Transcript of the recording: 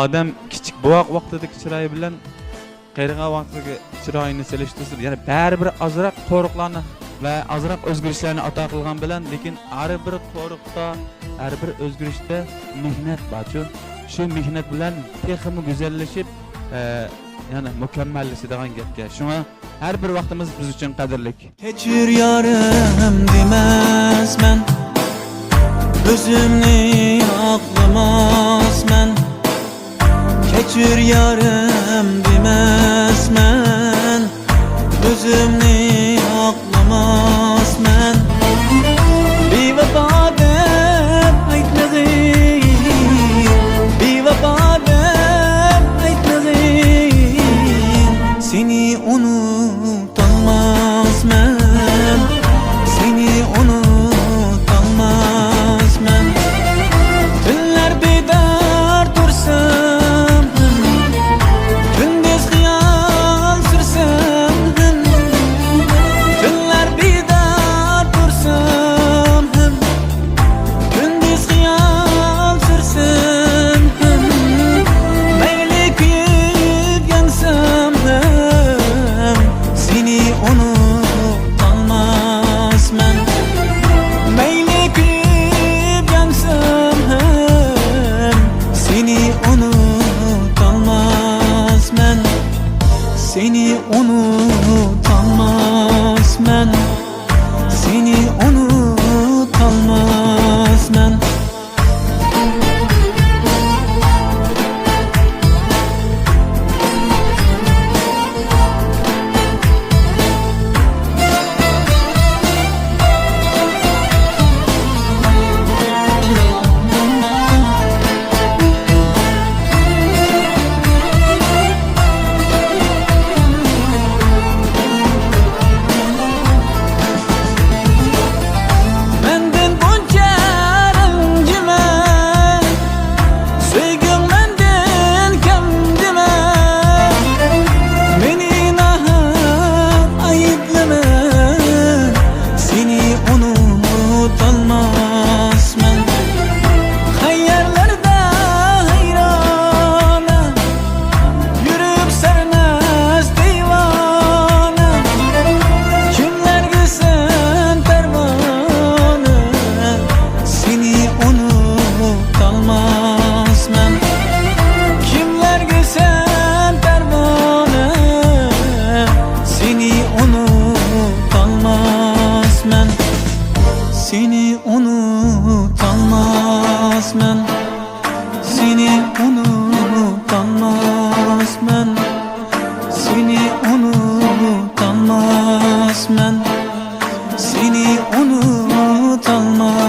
Adam kichik boğaq vaqtidagi chiroyi bilan qiyriqa vaqtidagi chiroyini selishtirsa, ya'ni baribir ozroq qo'riqlarni va ozroq o'zgarishlarni ato qilgan bilan, lekin har bir qo'riqda, har bir o'zgarishda mehnat bor. Shu mehnat bilan texmi go'zallashib, ya'ni mukammallashadigan gapga. Shunga har bir vaqtimiz biz uchun qadrli. Kechir yarim demasman, o'zimni aqlamasman. Kechir yarim demasman, o'zimni aqlamasman. Bevafo deb aytmag'in, bevafo deb aytmag'in. Seni unutolmasman, seni unutolmasman. Tunlar bedor tursam, gündüz xiyol sursam, tunlar bedor tursam, gündüz xiyol sursam, mayli kuyib yansam, seni unutolmasman. Mayli kuyib yansam, seni unutolmasman. Seni unutolmasman. Seni unutolmasman. Menden buncha ranjima, sevgim menden kam dema. Meni nahaq ayblama, seni unutolmasman. Xayrlarda hayrona, yurib sarmast divona. Kimlarga sen parvona, seni unutolmasman. Kimlarga sen parvona, seni unutolmasman. Seni unutolmasman. Seni unutolmasman. Seni unutolmasman. Seni unutolmasman.